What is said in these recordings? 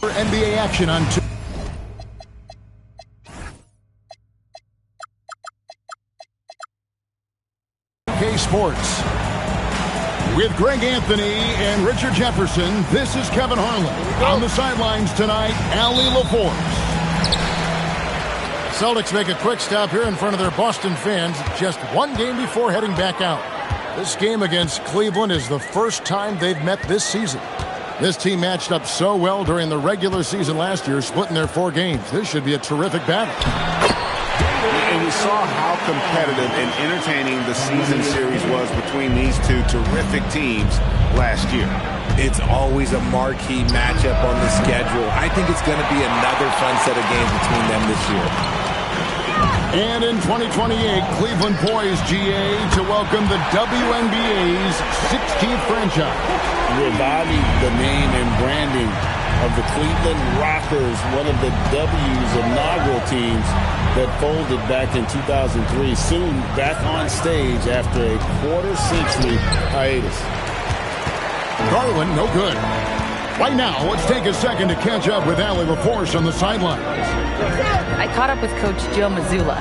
NBA action on 2K Sports. With Greg Anthony and Richard Jefferson, this is Kevin Harlan. On the sidelines tonight, Allie LaForce. Celtics make a quick stop here in front of their Boston fans just one game before heading back out. This game against Cleveland is the first time they've met this season. This team matched up so well during the regular season last year, splitting their 4 games. This should be a terrific battle. And we saw how competitive and entertaining the season series was between these two terrific teams last year. It's always a marquee matchup on the schedule. I think it's going to be another fun set of games between them this year. And in 2028, Cleveland poised, GA, to welcome the WNBA's 16th franchise. Reviving the name and branding of the Cleveland Rockers, one of the W's inaugural teams that folded back in 2003, soon back on stage after a quarter-century hiatus. Garland, no good. Right now, let's take a second to catch up with Allie LaForce on the sidelines. I caught up with Coach Joe Mazzulla.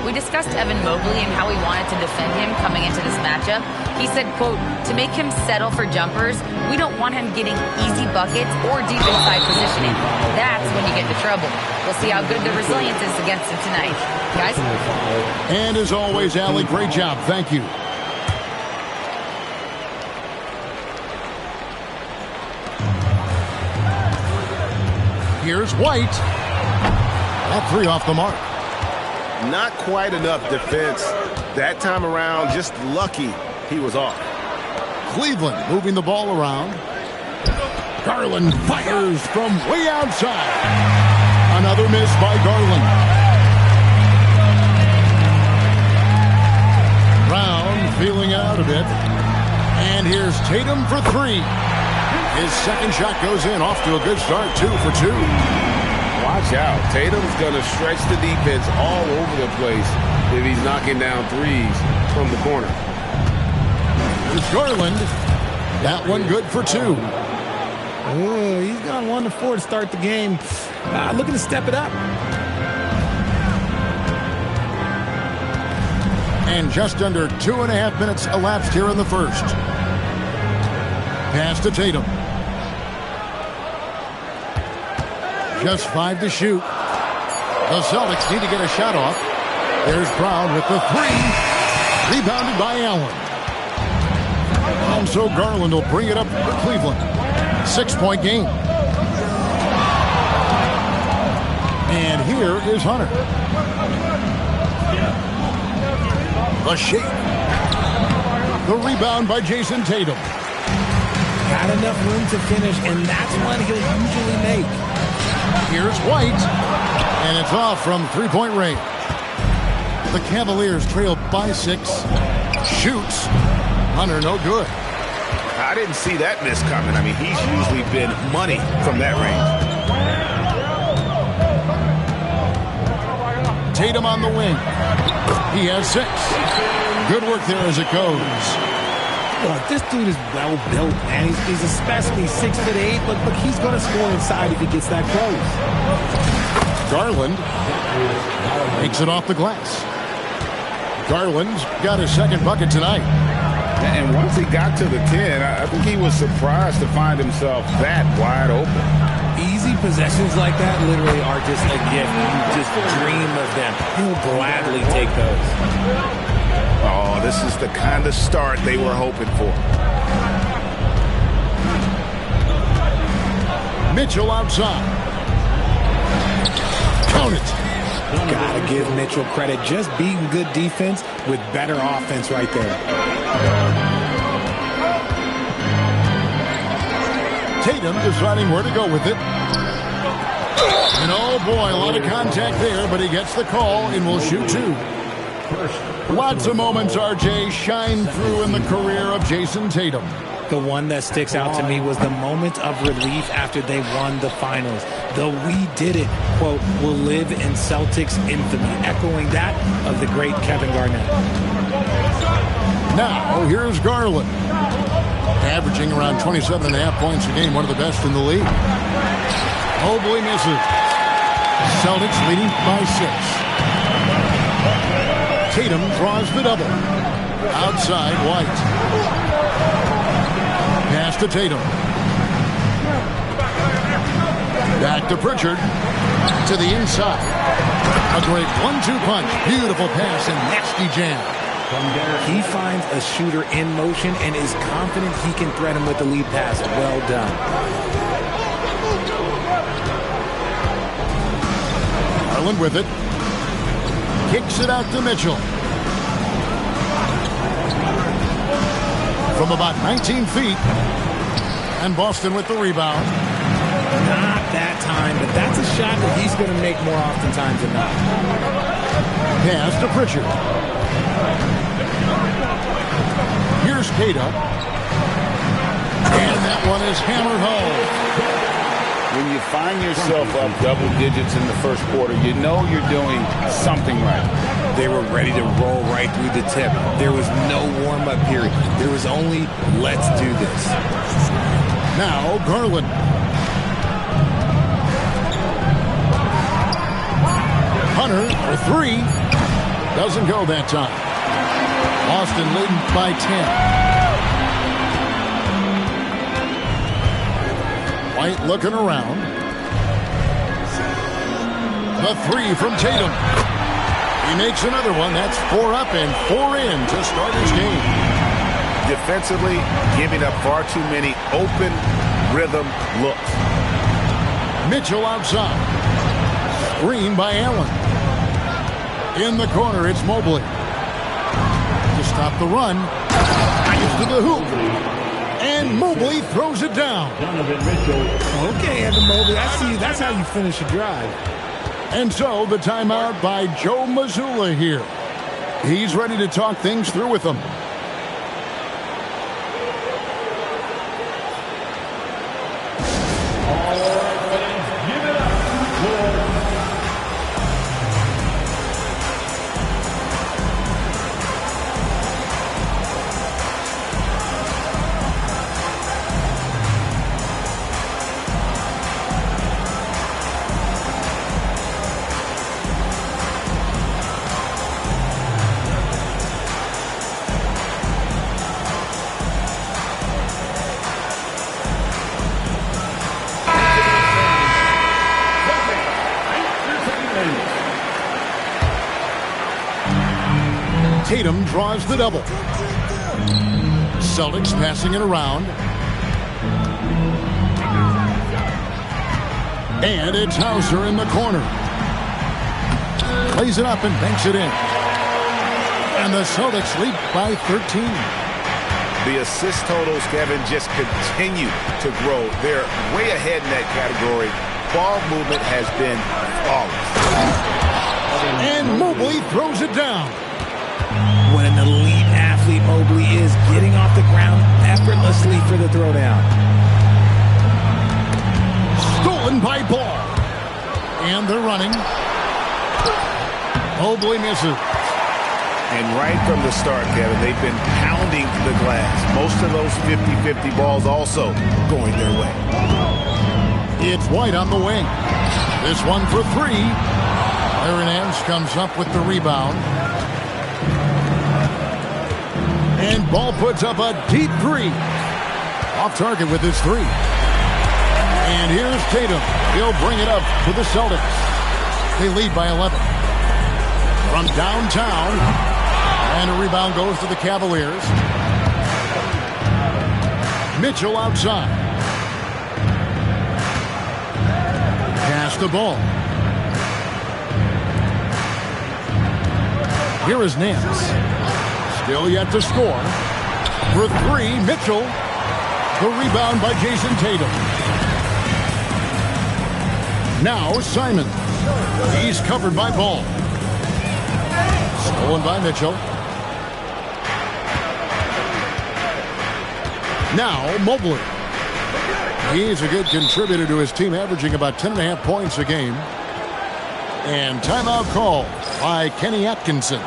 We discussed Evan Mobley and how we wanted to defend him coming into this matchup. He said, quote, to make him settle for jumpers, we don't want him getting easy buckets or deep inside positioning. That's when you get into trouble. We'll see how good the resilience is against him tonight. Guys? And as always, Allie, great job. Thank you. Here's White. That 3 off the mark. Not quite enough defense that time around. Just lucky he was off. Cleveland moving the ball around. Garland fires from way outside. Another miss by Garland. Brown feeling out a bit. And here's Tatum for 3. His second shot goes in, off to a good start, 2 for 2. Watch out. Tatum's going to stretch the defense all over the place if he's knocking down threes from the corner. There's Garland. That one good for 2. Oh, he's gone 1 to 4 to start the game. Looking to step it up. And just under 2.5 minutes elapsed here in the first. Pass to Tatum. Just 5 to shoot. The Celtics need to get a shot off. There's Brown with the 3. Rebounded by Allen. And so Garland will bring it up for Cleveland. 6-point game. And here is Hunter. The shake. The rebound by Jason Tatum. Got enough room to finish, and that's what he'll usually make. Here's White, and it's off from 3-point range. The Cavaliers trail by 6. Shoots. Hunter, no good. I didn't see that miss coming. I mean, he's usually been money from that range. Tatum on the wing. He has 6. Good work there as it goes. Look, this dude is well built, man. He's especially 6'8", but he's going to score inside if he gets that close. Garland takes it off the glass. Garland's got his second bucket tonight. And once he got to the 10, I think he was surprised to find himself that wide open. Easy possessions like that literally are just a gift. You just dream of them. He'll gladly take those. Oh, this is the kind of start they were hoping for. Mitchell outside. Count it. Gotta give Mitchell credit. Just beating good defense with better offense right there. Tatum deciding where to go with it. And oh boy, a lot of contact there, but he gets the call and will shoot 2. Lots of moments, RJ, shine through in the career of Jason Tatum. The one that sticks out to me was the moment of relief after they won the finals. The "we did it" quote will live in Celtics infamy, echoing that of the great Kevin Garnett. Now, here's Garland. Averaging around 27.5 points a game, one of the best in the league. Mobley misses. Celtics leading by 6. Tatum draws the double. Outside, White. Pass to Tatum. Back to Pritchard. To the inside. A great 1-2 punch. Beautiful pass and nasty jam. He finds a shooter in motion and is confident he can threat him with the lead pass. Well done. Garland with it. Kicks it out to Mitchell. From about 19 feet. And Boston with the rebound. Not that time, but that's a shot that he's going to make more oftentimes than not. Pass to Pritchard. Here's Queta. And that one is hammered home. When you find yourself up double digits in the first quarter, you know you're doing something right. They were ready to roll right through the tip. There was no warm-up period. There was only, let's do this. Now Garland. Hunter for 3. Doesn't go that time. Boston leading by 10. White looking around. The 3 from Tatum. He makes another one. That's 4 up and 4 in to start his game. Defensively, giving up far too many open rhythm looks. Mitchell outside. Screen by Allen. In the corner, it's Mobley. To stop the run. Gets to the hoop. And Mobley throws it down. Okay, Evan Mobley, I see. That's how you finish a drive. And so the timeout by Joe Mazzulla here. He's ready to talk things through with them. Tatum draws the double. Celtics passing it around. And it's Hauser in the corner. Plays it up and banks it in. And the Celtics lead by 13. The assist totals, Kevin, just continue to grow. They're way ahead in that category. Ball movement has been flawless. And Mobley throws it down. What an elite athlete Mobley is, getting off the ground effortlessly for the throwdown. Stolen by Ball. And they're running. Mobley misses. And right from the start, Kevin, they've been pounding the glass. Most of those 50-50 balls also going their way. It's White on the wing. This one for 3. Larry Nance comes up with the rebound. And Ball puts up a deep 3. Off target with his 3. And here's Tatum. He'll bring it up to the Celtics. They lead by 11. From downtown. And a rebound goes to the Cavaliers. Mitchell outside. Pass the ball. Here is Nance. Still yet to score. For 3, Mitchell. The rebound by Jason Tatum. Now Simon. He's covered by Ball. Stolen by Mitchell. Now Mobley. He's a good contributor to his team, averaging about 10.5 points a game. And timeout call by Kenny Atkinson.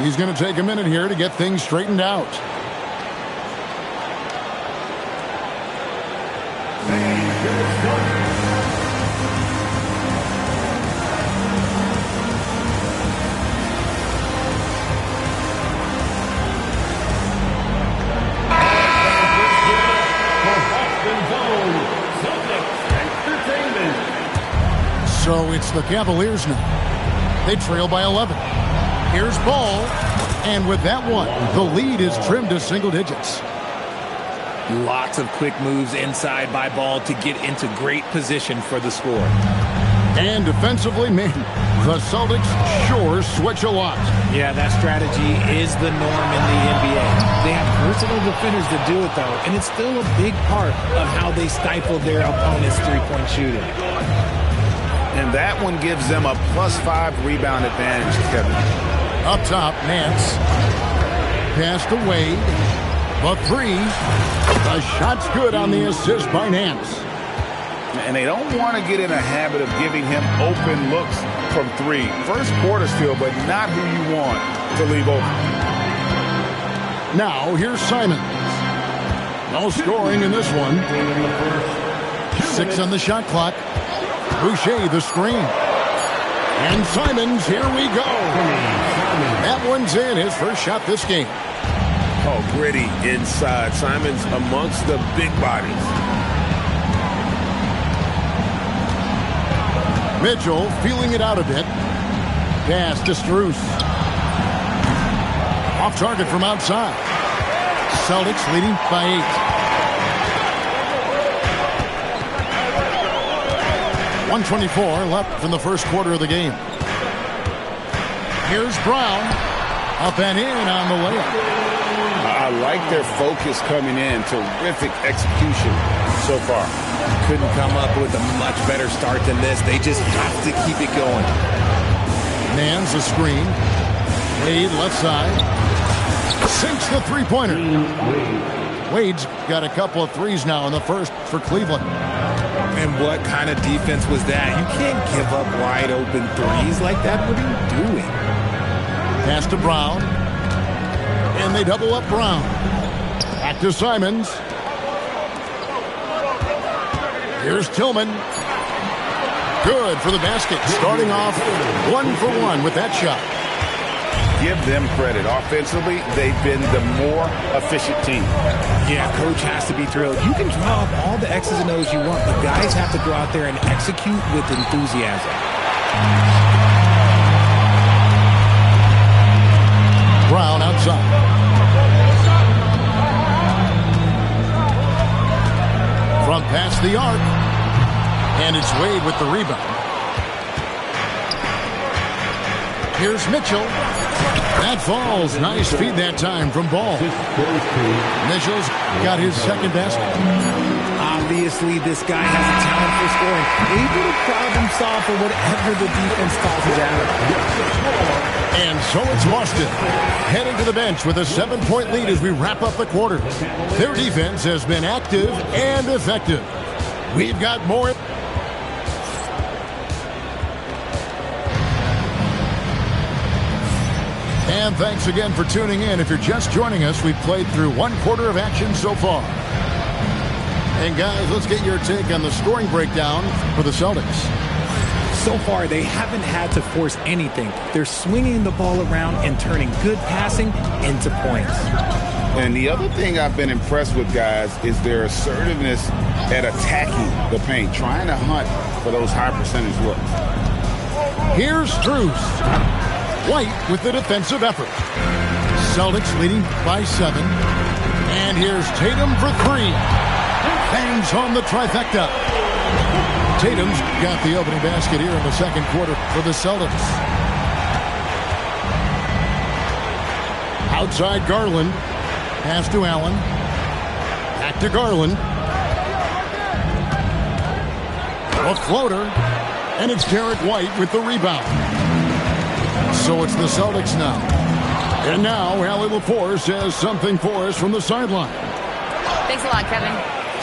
He's going to take a minute here to get things straightened out. So it's the Cavaliers now. They trail by 11. Here's Ball. And with that one, the lead is trimmed to single digits. Lots of quick moves inside by Ball to get into great position for the score. And defensively, man, the Celtics sure switch a lot. Yeah, that strategy is the norm in the NBA. They have versatile defenders to do it, though, and it's still a big part of how they stifle their opponent's three-point shooting. And that one gives them a +5 rebound advantage, Kevin. Up top, Nance. Pass to Wade. The three. The shot's good on the assist by Nance. And they don't want to get in a habit of giving him open looks from three. First quarter still, but not who you want to leave open. Now, here's Simons. No scoring in this one. 6 on the shot clock. Boucher, the screen. And Simons, here we go. That one's in, his first shot this game. Oh, gritty inside. Simons amongst the big bodies. Mitchell feeling it out a bit. Pass to Strus. Off target from outside. Celtics leading by 8. 1:24 left from the first quarter of the game. Here's Brown. Up and in on the layup. I like their focus coming in. Terrific execution so far. Couldn't come up with a much better start than this. They just have to keep it going. Mans a screen. Wade left side. Sinks the three-pointer. Wade's got a couple of threes now in the first for Cleveland. And what kind of defense was that? You can't give up wide open threes like that. What are you doing? Pass to Brown. And they double up Brown. Back to Simons. Here's Tillman. Good for the basket. Starting off 1 for 1 with that shot. Give them credit. Offensively, they've been the more efficient team. Yeah, coach has to be thrilled. You can draw up all the X's and O's you want, but guys have to go out there and execute with enthusiasm. Brown outside. Front past the arc. And it's Wade with the rebound. Here's Mitchell. That falls. Nice feed that time from Ball. Mitchell's got his second basket. Obviously, this guy has a talent for scoring. Able to problem solve for whatever the defense tosses at him. And so it's Boston heading to the bench with a 7-point lead as we wrap up the quarter. Their defense has been active and effective. We've got more. And thanks again for tuning in. If you're just joining us, we've played through 1 quarter of action so far. And guys, let's get your take on the scoring breakdown for the Celtics. So far, they haven't had to force anything. They're swinging the ball around and turning good passing into points. And the other thing I've been impressed with, guys, is their assertiveness at attacking the paint, trying to hunt for those high percentage looks. Here's Strus. White with the defensive effort. Celtics leading by 7. And here's Tatum for 3. Bangs home the trifecta. Tatum's got the opening basket here in the second quarter for the Celtics. Outside Garland. Pass to Allen. Back to Garland. A floater. And it's Derek White with the rebound. So it's the Celtics now. And now, Allie Lepore says something for us from the sideline. Thanks a lot, Kevin.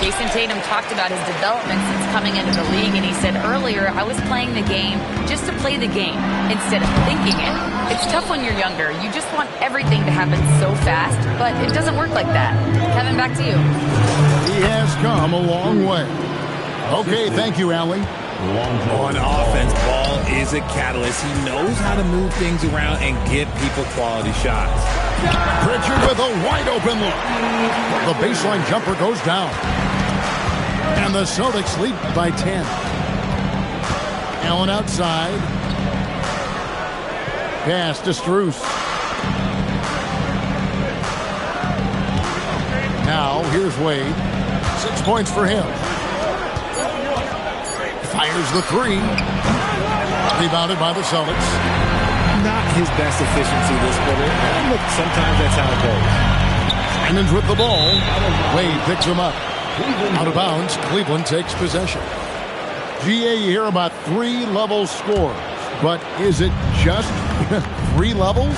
Jason Tatum talked about his development since coming into the league, and he said earlier, I was playing the game just to play the game instead of thinking it. It's tough when you're younger. You just want everything to happen so fast, but it doesn't work like that. Kevin, back to you. He has come a long way. Okay, thank you, Allie. On offense, Ball is a catalyst. He knows how to move things around and give people quality shots. Pritchard with a wide open look. The baseline jumper goes down. And the Celtics lead by 10. Allen outside. Pass to Strus. Now, here's Wade. 6 points for him. Fires the three. Rebounded by the Celtics. Not his best efficiency this quarter. And look, sometimes that's how it goes. Simons with the ball. Wade picks him up. Out of bounds, Cleveland takes possession. GA, you hear about 3-level scores. But is it just 3 levels?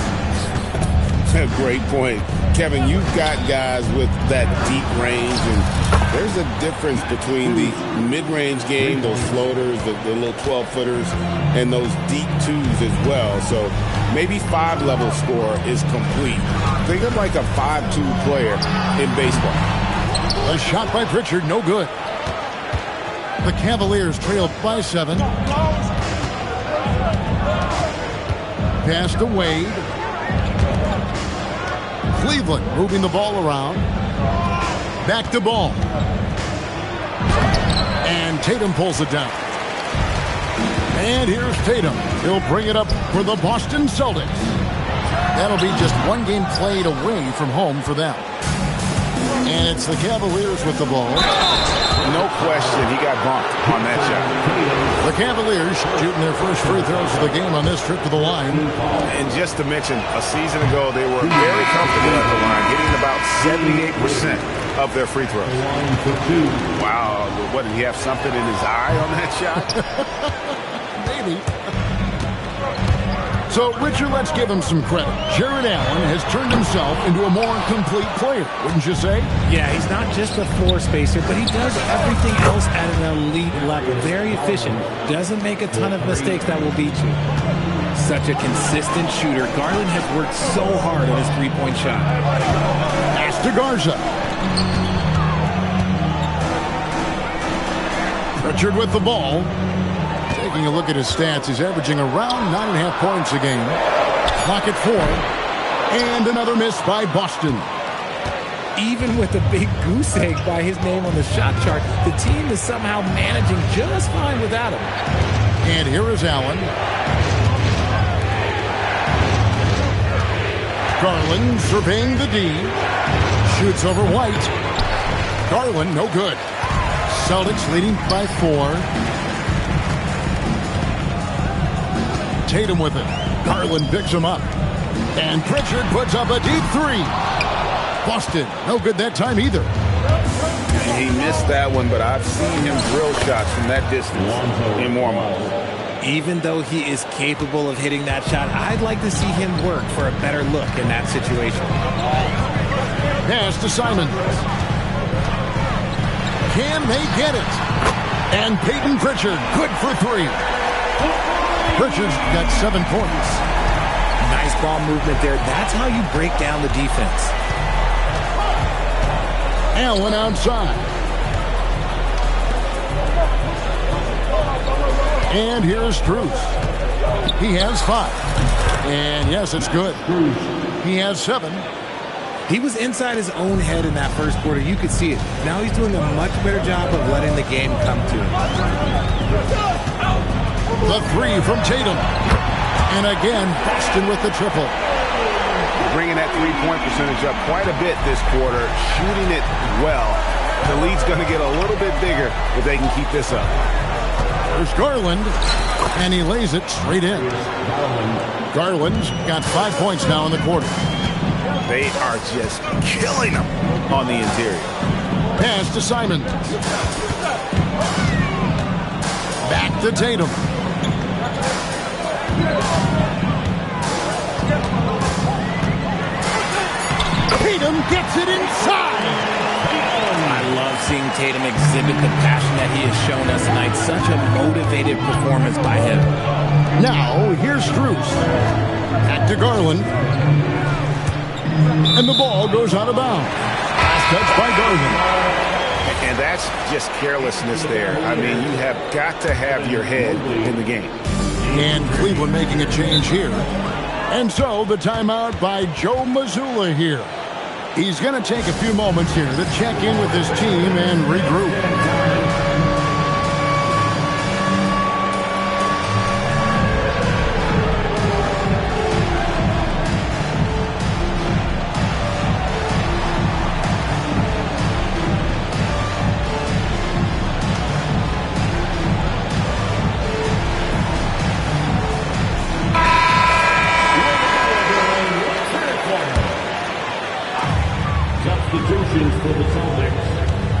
Great point. Kevin, you've got guys with that deep range, and there's a difference between the mid-range game, those floaters, the little 12-footers, and those deep twos as well. So maybe 5-level score is complete. Think of like a 5-2 player in baseball. A shot by Pritchard, no good. The Cavaliers trailed by 7. Pass to Wade. Cleveland moving the ball around. Back to ball. And Tatum pulls it down. And here's Tatum. He'll bring it up for the Boston Celtics. That'll be just 1 game played away from home for them. And it's the Cavaliers with the ball. No question, he got bumped on that shot. The Cavaliers shooting their first free throws of the game on this trip to the line. And just to mention, a season ago, they were very comfortable at the line, getting about 78% of their free throws. Wow, what, did he have something in his eye on that shot? Maybe. So, Richard, let's give him some credit. Jared Allen has turned himself into a more complete player, wouldn't you say? Yeah, he's not just a floor spacer, but he does everything else at an elite level. Very efficient. Doesn't make a ton of mistakes that will beat you. Such a consistent shooter. Garland has worked so hard on his three-point shot. Pass to Garza. Richard with the ball. Taking a look at his stats, he's averaging around 9.5 points a game. Clock at 4. And another miss by Boston. Even with a big goose egg by his name on the shot chart, the team is somehow managing just fine without him. And here is Allen. Garland surveying the D. Shoots over White. Garland, no good. Celtics leading by 4. Tatum with it. Garland picks him up. And Pritchard puts up a deep 3. Boston, no good that time either. And he missed that one, but I've seen him drill shots from that distance in warm-up. Even though he is capable of hitting that shot, I'd like to see him work for a better look in that situation. Pass to Simons. Can they get it? And Peyton Pritchard, good for 3. Pritchard's got 7 points. Nice ball movement there. That's how you break down the defense. Allen outside. And here's Strus. He has 5. And yes, it's good. He has 7. He was inside his own head in that first quarter. You could see it. Now he's doing a much better job of letting the game come to him. The 3 from Tatum. And again, Boston with the triple. Bringing that three-point percentage up quite a bit this quarter, shooting it well. The lead's going to get a little bit bigger if they can keep this up. There's Garland, and he lays it straight in. Garland's got 5 points now in the quarter. They are just killing them on the interior. Pass to Simons. Back to Tatum. Tatum gets it inside. I love seeing Tatum exhibit the passion that he has shown us tonight. Such a motivated performance by him. Now, here's Strus. Back to Garland. And the ball goes out of bounds. Last touch by Garland. And that's just carelessness there. I mean, you have got to have your head in the game. And Cleveland making a change here. And so the timeout by Joe Mazzulla here. He's going to take a few moments here to check in with his team and regroup.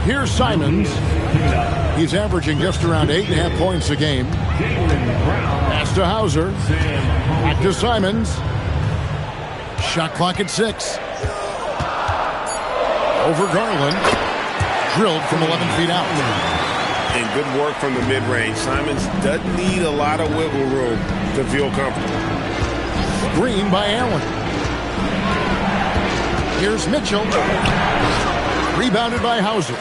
Here's Simons. He's averaging just around 8.5 points a game. Pass to Hauser. Back to Simons. Shot clock at 6. Over Garland. Drilled from 11 feet out. And good work from the mid-range. Simons doesn't need a lot of wiggle room to feel comfortable. Green by Allen. Here's Mitchell. Rebounded by Hauser.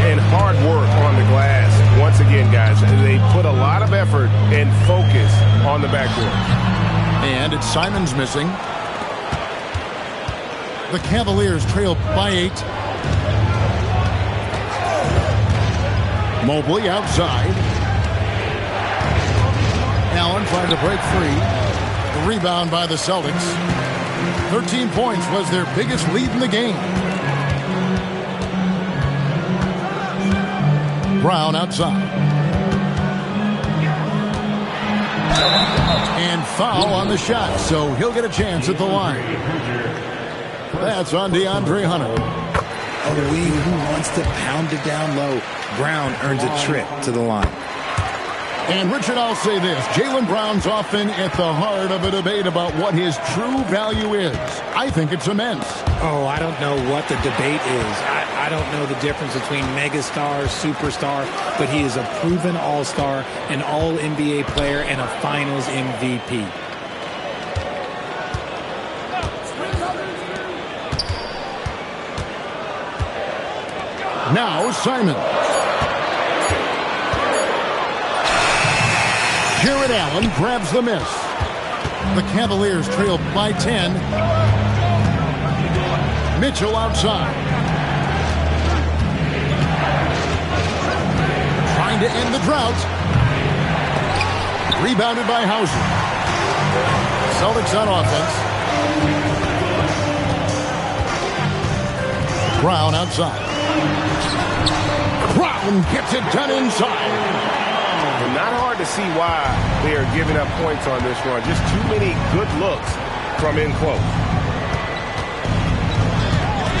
And hard work on the glass. Once again, guys, they put a lot of effort and focus on the backboard. And it's Simons missing. The Cavaliers trail by 8. Mobley outside. Allen trying to break free. The rebound by the Celtics. 13 points was their biggest lead in the game. Brown outside. And foul on the shot, so he'll get a chance at the line. That's on DeAndre Hunter. A wing who wants to pound it down low. Brown earns a trip to the line. And Richard, I'll say this. Jaylen Brown's often at the heart of a debate about what his true value is. I think it's immense. Oh, I don't know what the debate is. I don't know the difference between megastar, superstar, but he is a proven all-star, an all-NBA player, and a finals MVP. Now Simon. Jarrett Allen grabs the miss. The Cavaliers trail by 10. Mitchell outside. Trying to end the drought. Rebounded by Hauser. Celtics on offense. Brown outside. Brown gets it done inside. Not hard to see why they are giving up points on this run. Just too many good looks from in close.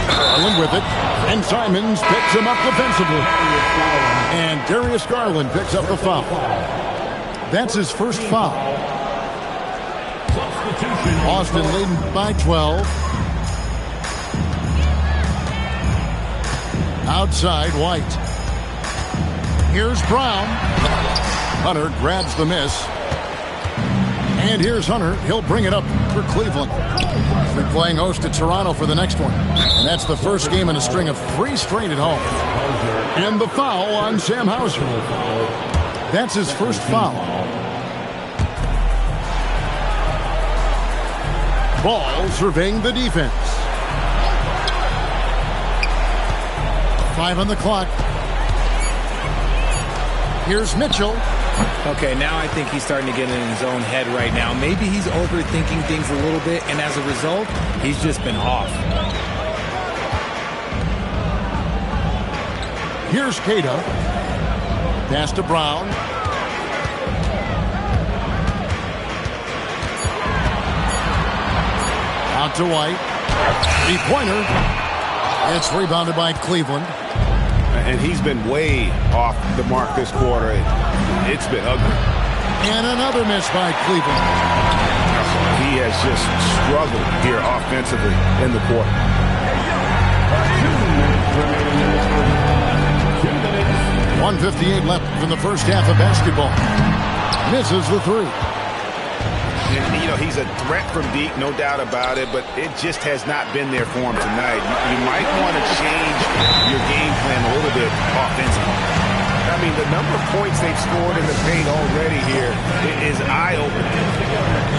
Garland with it, and Simons picks him up defensively. And Darius Garland picks up the foul. That's his first foul. Boston leading by 12. Outside, White. Here's Brown. Hunter grabs the miss. And here's Hunter. He'll bring it up for Cleveland. They're playing host to Toronto for the next one. And that's the first game in a string of 3 straight at home. And the foul on Sam Hauser. That's his first foul. Ball surveying the defense. 5 on the clock. Here's Mitchell. Okay, now I think he's starting to get in his own head right now. Maybe he's overthinking things a little bit, and as a result, he's just been off. Here's Keita. Pass to Brown. Out to White. 3-pointer. It's rebounded by Cleveland. And he's been way off the mark this quarter. It's been ugly. And another miss by Cleveland. He has just struggled here offensively in the quarter. 1:58 left in the first half of basketball. Misses the 3. And, you know, he's a threat from deep, no doubt about it, but it just has not been there for him tonight. You might want to change your game plan a little bit offensively. I mean, the number of points they've scored in the paint already here is eye-opening.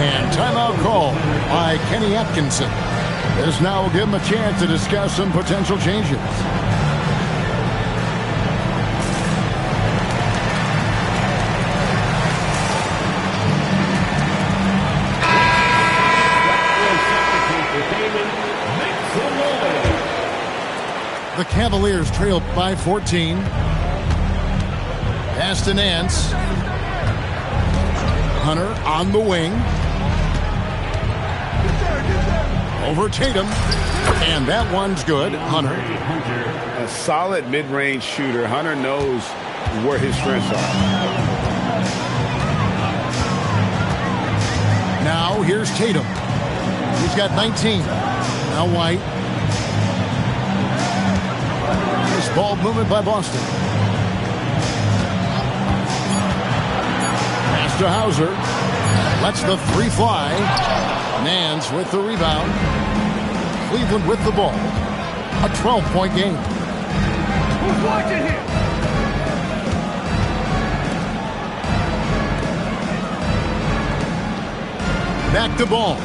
And timeout call by Kenny Atkinson. This now will give him a chance to discuss some potential changes. The Cavaliers trail by 14. Pass to Nance. Hunter on the wing. Over Tatum. And that one's good. Hunter. A solid mid-range shooter. Hunter knows where his strengths are. Now here's Tatum. He's got 19. Now White. This ball movement by Boston. Pass to Hauser. Lets the three fly. Nance with the rebound. Cleveland with the ball. A 12-point game. Who's watching here? Back to ball.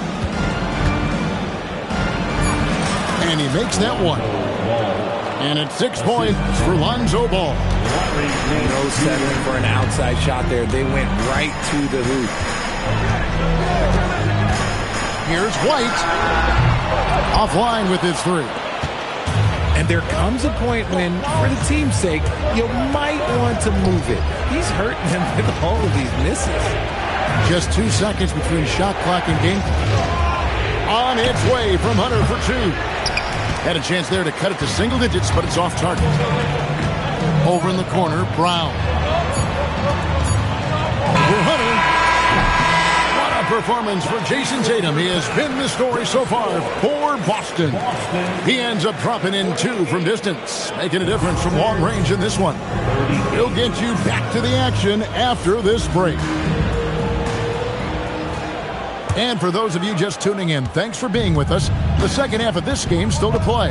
And he makes that one. And it's 6 points for Lonzo Ball. No settling for an outside shot there. They went right to the hoop. Here's White. Offline with his three. And there comes a point when, for the team's sake, you might want to move it. He's hurting them with all of these misses. Just 2 seconds between shot clock and game clock. On its way from Hunter for two. Had a chance there to cut it to single digits, but it's off target. Over in the corner, Brown. For Hunter. What a performance for Jason Tatum. He has been the story so far for Boston. He ends up dropping in two from distance, making a difference from long range in this one. He'll get you back to the action after this break. And for those of you just tuning in, thanks for being with us. The second half of this game still to play.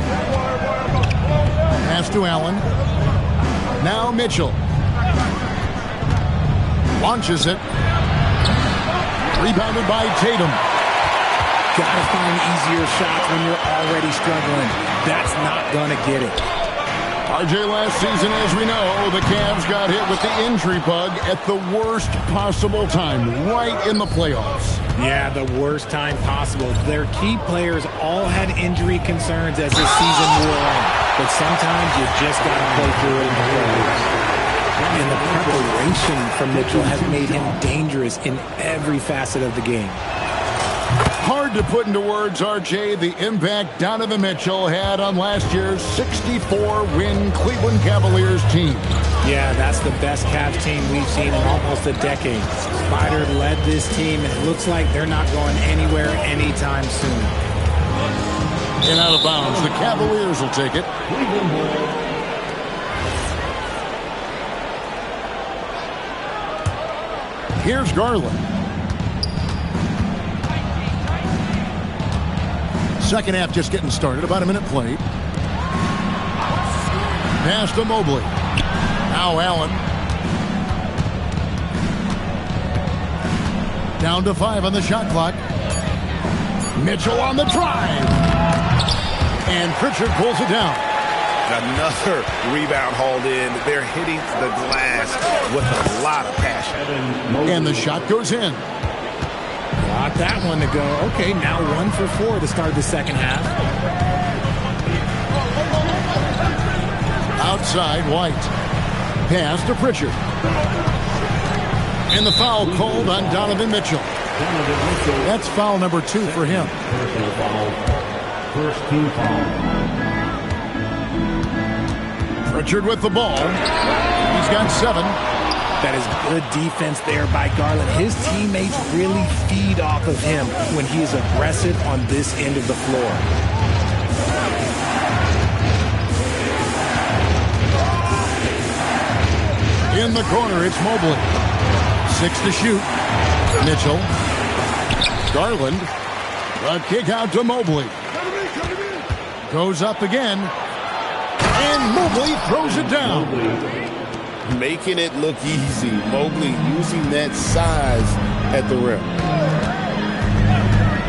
Pass to Allen. Now Mitchell. Launches it. Rebounded by Tatum. Gotta find easier shots when you're already struggling. That's not gonna get it. RJ, last season, as we know, the Cavs got hit with the injury bug at the worst possible time, right in the playoffs. Yeah, the worst time possible. Their key players all had injury concerns as the season wore on. But sometimes you just got to play through it in the playoffs. And the preparation from Mitchell has made him dangerous in every facet of the game. Hard to put into words, RJ, the impact Donovan Mitchell had on last year's 64-win Cleveland Cavaliers team. Yeah, that's the best Cavs team we've seen in almost a decade. Spider led this team, and it looks like they're not going anywhere anytime soon. And out of bounds, the Cavaliers will take it. Here's Garland. Second half just getting started. About a minute played. Pass to Mobley. Now Allen. Down to 5 on the shot clock. Mitchell on the drive. And Pritchard pulls it down. Another rebound hauled in. They're hitting the glass with a lot of passion. And the shot goes in. Got that one to go. Okay, now 1 for 4 to start the second half. Outside, White. Pass to Pritchard. And the foul called on Donovan Mitchell. That's foul number 2 for him. First team foul. Pritchard with the ball. He's got 7. That is good defense there by Garland. His teammates really feed off of him when he is aggressive on this end of the floor. In the corner, it's Mobley. 6 to shoot. Mitchell. Garland. The kick out to Mobley. Goes up again. And Mobley throws it down. Making it look easy. Mobley using that size at the rim.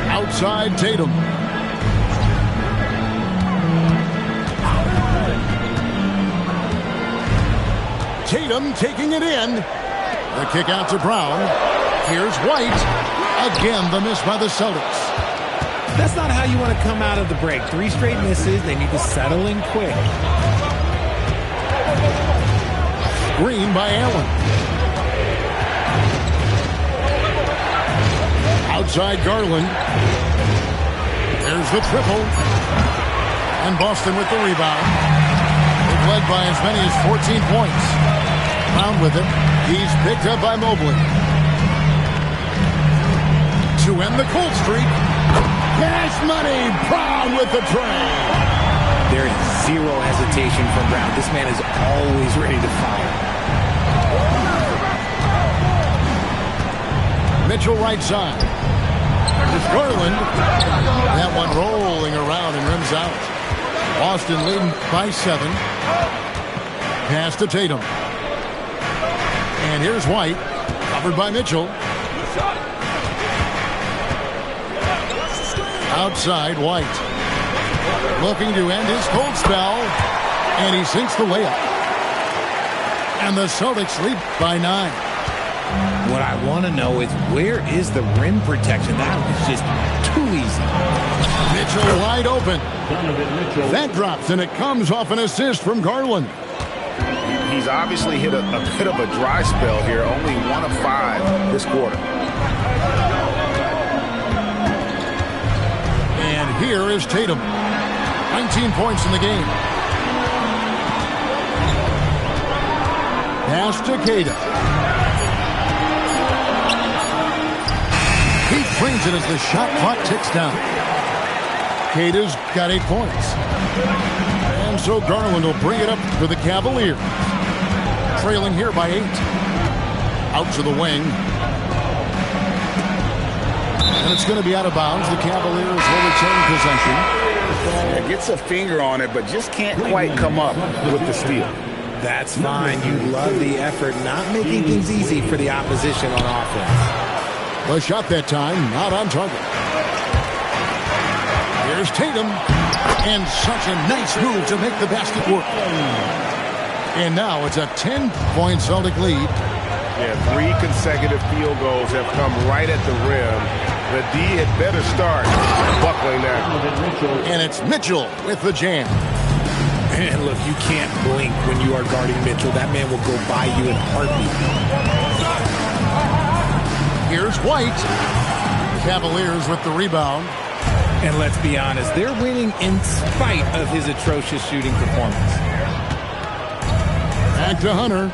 Outside Tatum. Tatum taking it in. The kick out to Brown. Here's White. Again, the miss by the Celtics. That's not how you want to come out of the break. 3 straight misses. They need to settle in quick. Green by Allen. Outside Garland. There's the triple. And Boston with the rebound. They've led by as many as 14 points. Brown with it. He's picked up by Mobley. To end the cold streak. Cash money. Brown with the tray. There is zero hesitation from Brown. This man is always ready to fire. Mitchell right side. There's Garland. That one rolling around and rims out. Boston leading by 7. Pass to Tatum. And here's White. Covered by Mitchell. Outside, White. Looking to end his cold spell. And he sinks the layup. And the Celtics lead by 9. What I want to know is, where is the rim protection? That was just too easy. Mitchell wide open. That drops, and it comes off an assist from Garland. He's obviously hit a bit of a dry spell here. Only 1 of 5 this quarter. And here is Tatum. 19 points in the game. Pass to Queta. He cleans it as the shot clock ticks down. Queta's got 8 points. And so Garland will bring it up for the Cavaliers. Trailing here by 8. Out to the wing. And it's going to be out of bounds. The Cavaliers will retain possession. Gets a finger on it, but just can't quite come up with the steal. That's fine. You love the effort, not making things easy for the opposition on offense. The shot that time, not on target. Here's Tatum. And such a nice move to make the basket work. And now it's a 10-point Celtic lead. Yeah, 3 consecutive field goals have come right at the rim. The D had better start buckling that. And it's Mitchell with the jam. And look, you can't blink when you are guarding Mitchell. That man will go by you in a heartbeat. Here's White. Cavaliers with the rebound. And let's be honest, they're winning in spite of his atrocious shooting performance. Back to Hunter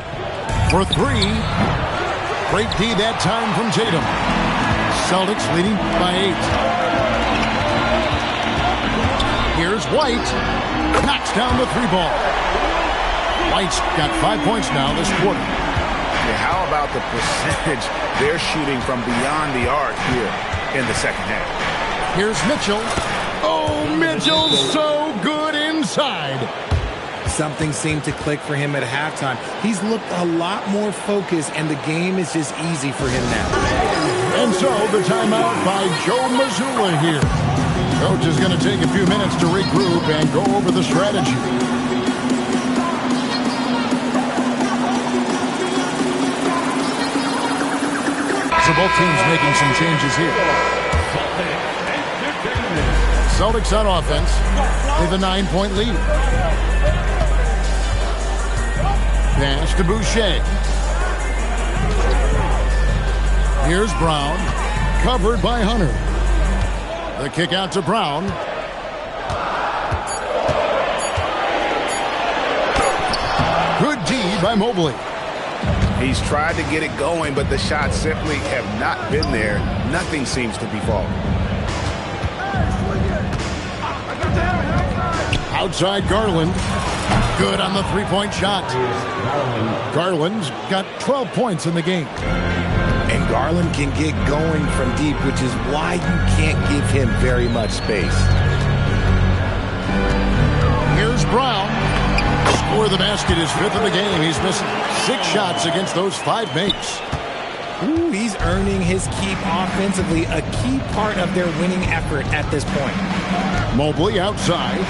for 3. Great D that time from Tatum. Celtics leading by 8. Here's White. Knocks down the 3-ball. White's got 5 points now this quarter. Yeah, how about the percentage they're shooting from beyond the arc here in the second half? Here's Mitchell. Oh, Mitchell, so good inside. Something seemed to click for him at halftime. He's looked a lot more focused, and the game is just easy for him now. And so the timeout by Joe Mazzulla here. Coach is going to take a few minutes to regroup and go over the strategy. So both teams making some changes here. Celtics on offense with a 9-point lead. Pass to Boucher. Here's Brown, covered by Hunter. The kick out to Brown. Good D by Mobley. He's tried to get it going, but the shots simply have not been there. Nothing seems to be falling. Outside Garland. Good on the 3-point shot. Garland's got 12 points in the game. And Garland can get going from deep, which is why you can't give him very much space. Here's Brown. Score the basket is 5th of the game. He's missing 6 shots against those 5 makes. Ooh, he's earning his keep offensively, a key part of their winning effort at this point. Mobley outside.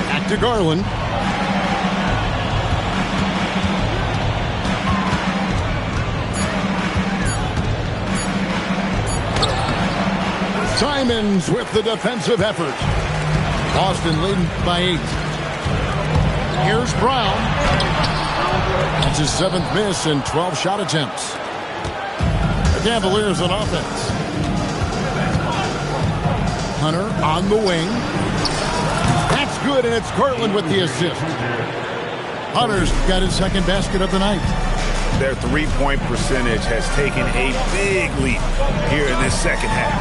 Back to Garland. Simons with the defensive effort. Boston leading by 8. Here's Brown. That's his 7th miss in 12 shot attempts. The Cavaliers on offense. Hunter on the wing. That's good, and it's Garland with the assist. Hunter's got his second basket of the night. Their three-point percentage has taken a big leap here in this second half.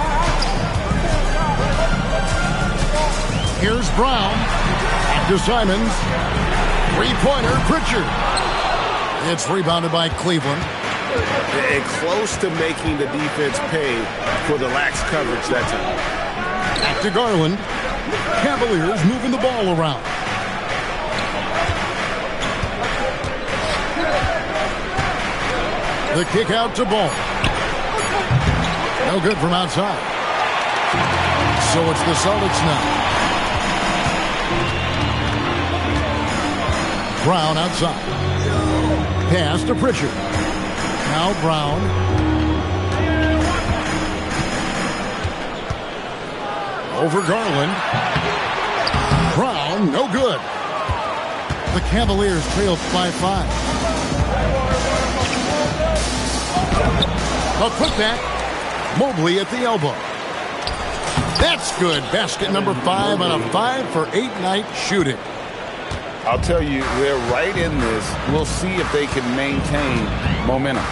Here's Brown. Back to Simons. Three-pointer, Pritchard. It's rebounded by Cleveland. And close to making the defense pay for the lax coverage that time. Back to Garland. Cavaliers moving the ball around. The kick out to Ball. No good from outside. So it's the Celtics now. Brown outside. Pass to Pritchard. Now Brown. Over Garland. Brown, no good. The Cavaliers trailed by 5. A putback. Mobley at the elbow. That's good. Basket number 5 on a 5-for-8 night shooting. I'll tell you, they're right in this. We'll see if they can maintain momentum.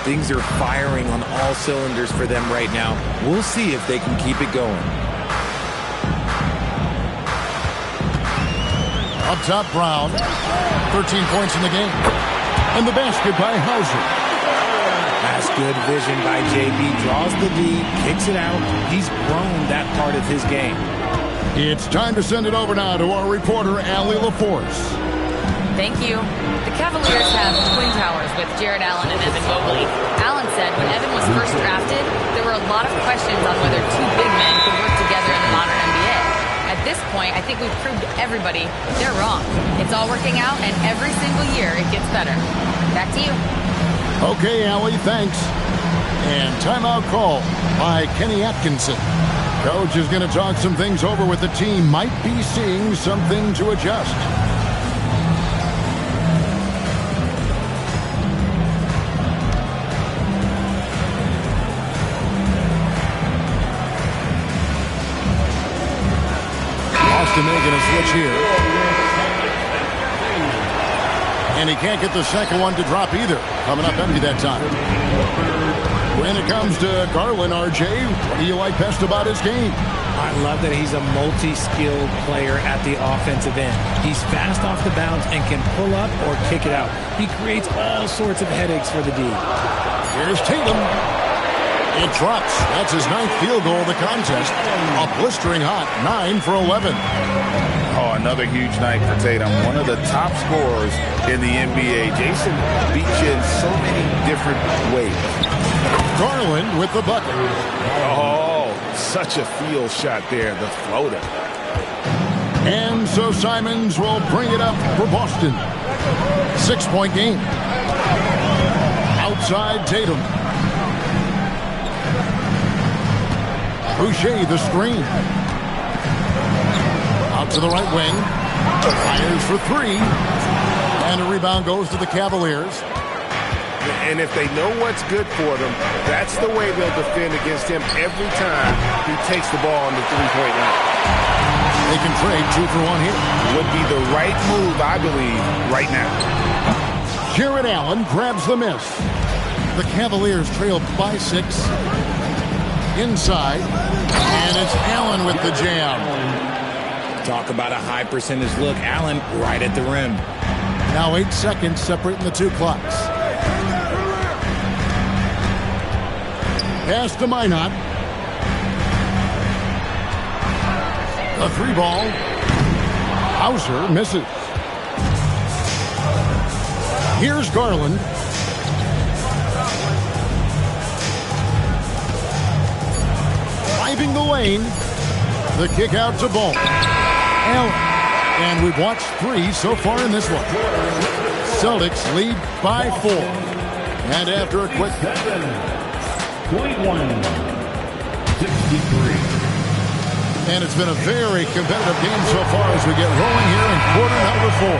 Things are firing on all cylinders for them right now. We'll see if they can keep it going. Up top, Brown. 13 points in the game. And the basket by Hauser. That's good vision by JB. Draws the D, kicks it out. He's grown that part of his game. It's time to send it over now to our reporter, Allie LaForce. Thank you. The Cavaliers have twin towers with Jared Allen and Evan Mobley. Allen said when Evan was first drafted, there were a lot of questions on whether two big men could work together in the modern NBA. At this point, I think we've proved to everybody they're wrong. It's all working out, and every single year it gets better. Back to you. Okay, Allie, thanks. And timeout call by Kenny Atkinson. Coach is going to talk some things over with the team. Might be seeing something to adjust. Boston making a switch here. And he can't get the second one to drop either. Coming up empty that time. When it comes to Garland, RJ, what do you like best about his game? I love that he's a multi-skilled player at the offensive end. He's fast off the bounce and can pull up or kick it out. He creates all sorts of headaches for the D. Here's Tatum. It drops. That's his 9th field goal of the contest. A blistering hot 9 for 11. Oh, another huge night for Tatum. One of the top scorers in the NBA. Jason beats you in so many different ways. Garland with the bucket. Oh, such a field shot there, the floater. And so Simons will bring it up for Boston. 6-point game. Outside Tatum. Boucher the screen. Out to the right wing. Fires for 3. And a rebound goes to the Cavaliers. And if they know what's good for them, that's the way they'll defend against him every time he takes the ball on the three-point line. They can trade 2 for 1 here. Would be the right move, I believe, right now. Jared Allen grabs the miss. The Cavaliers trail by 6. Inside. And it's Allen with the jam. Talk about a high percentage look. Allen right at the rim. Now 8 seconds separating the two clocks. Pass to Minot. The 3 ball. Hauser misses. Here's Garland. Driving the lane. The kick out to Ball. Allen. And we've watched 3 so far in this one. Celtics lead by 4. And after a quick 21-63. And it's been a very competitive game so far as we get rolling here in quarter number 4.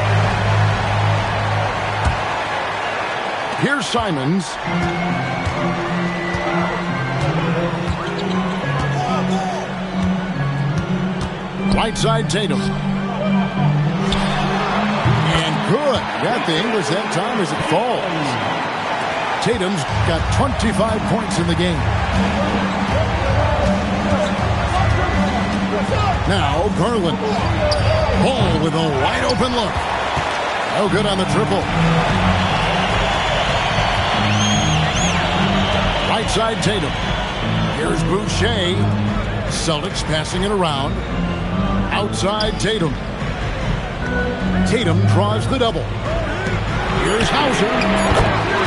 Here's Simons. Right side, Tatum. And good. Got the English that time as it falls. Tatum's got 25 points in the game. Now Garland. Ball with a wide open look. No good on the triple. Right side, Tatum. Here's Boucher. Celtics passing it around. Outside, Tatum. Tatum draws the double. Here's Hauser.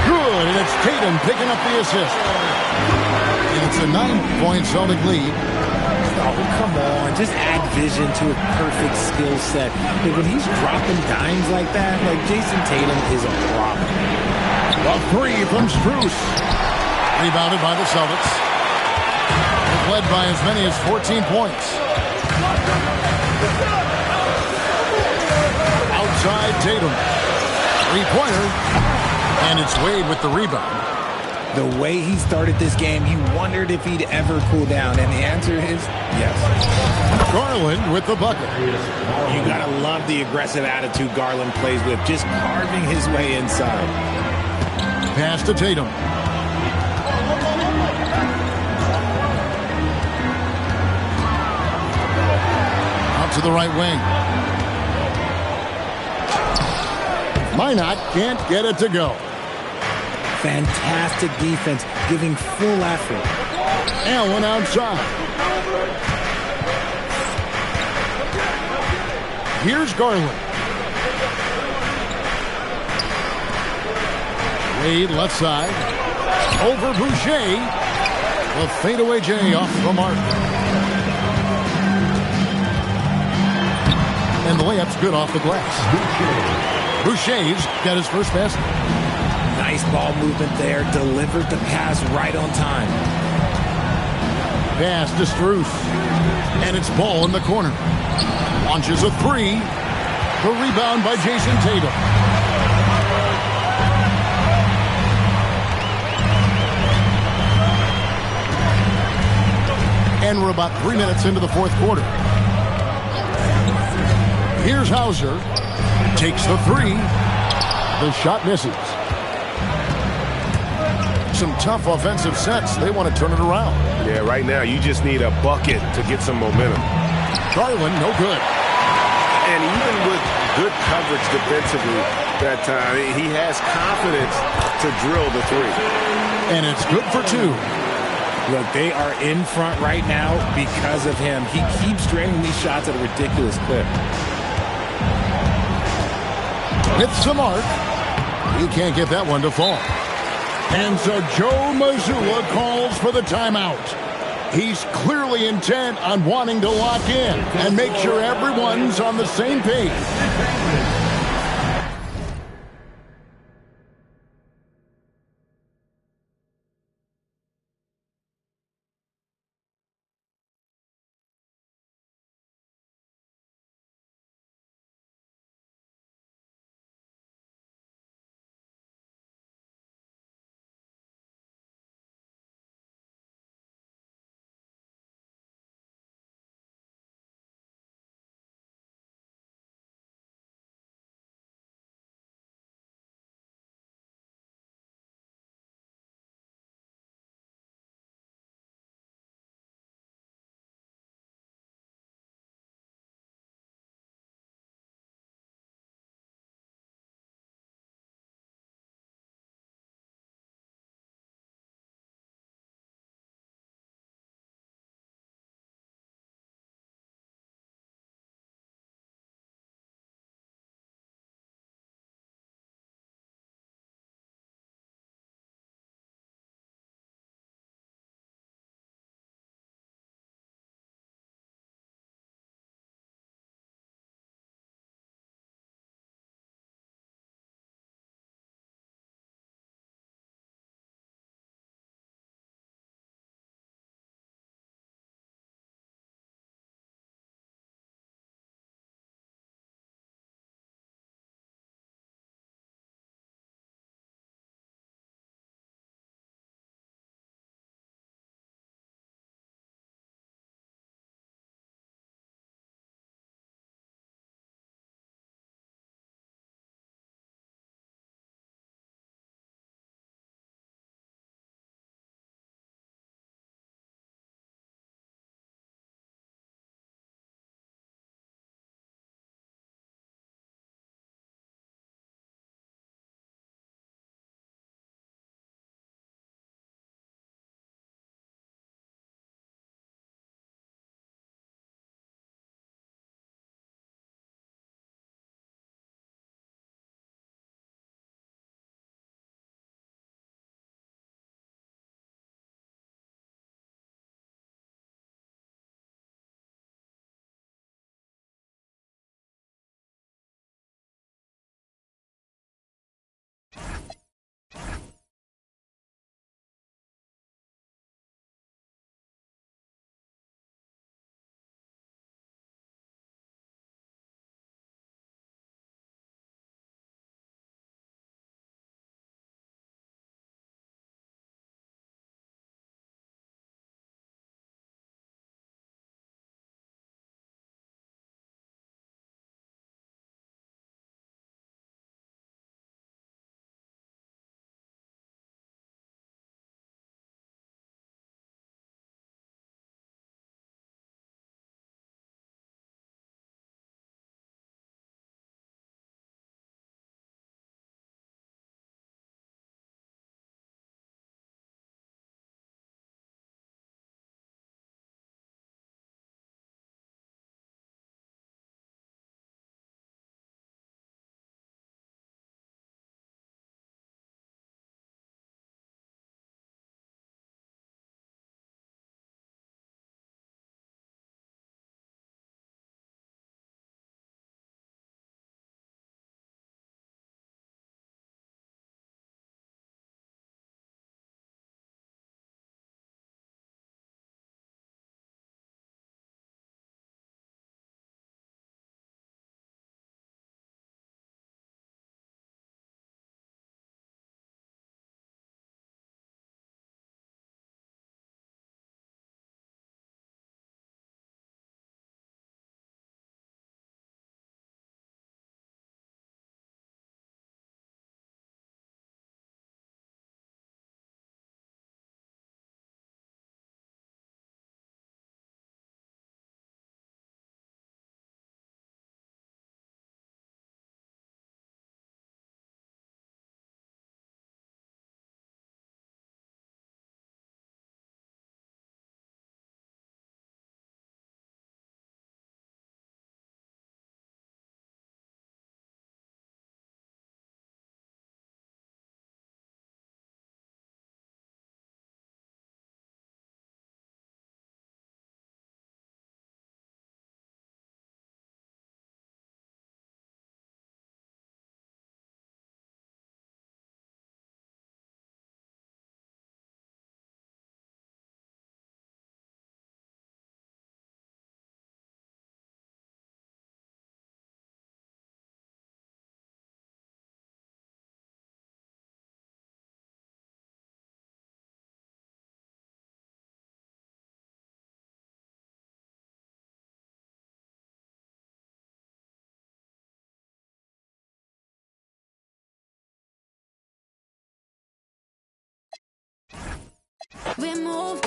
Good, and it's Tatum picking up the assist. And it's a 9-point Celtic lead. Oh, come on. Just add vision to a perfect skill set. But when he's dropping dimes like that, like Jason Tatum is a problem. A three from Strus. Rebounded by the Celtics. They've led by as many as 14 points. Outside Tatum. Three-pointer. And it's Wade with the rebound. The way he started this game, you wondered if he'd ever cool down. And the answer is yes. Garland with the bucket. You got to love the aggressive attitude Garland plays with, just carving his way inside. Pass to Tatum. Out to the right wing. Minot can't get it to go. Fantastic defense, giving full effort. Allen outside. Here's Garland. Wade left side. Over Boucher. The fadeaway J off the mark. And the layup's good off the glass. Boucher's got his first basket. Nice ball movement there. Delivered the pass right on time. Pass to Strus. And it's ball in the corner. Launches a three. The rebound by Jason Tatum. And we're about 3 minutes into the fourth quarter. Here's Hauser. Takes the three. The shot misses. Some tough offensive sets. They want to turn it around. Yeah, right now you just need a bucket to get some momentum. Garland, no good. And even with good coverage defensively that time, he has confidence to drill the three. And it's good for two. Look, they are in front right now because of him. He keeps draining these shots at a ridiculous clip. Hits the mark. He can't get that one to fall. And so Joe Mazzulla calls for the timeout. He's clearly intent on wanting to lock in and make sure everyone's on the same page. We move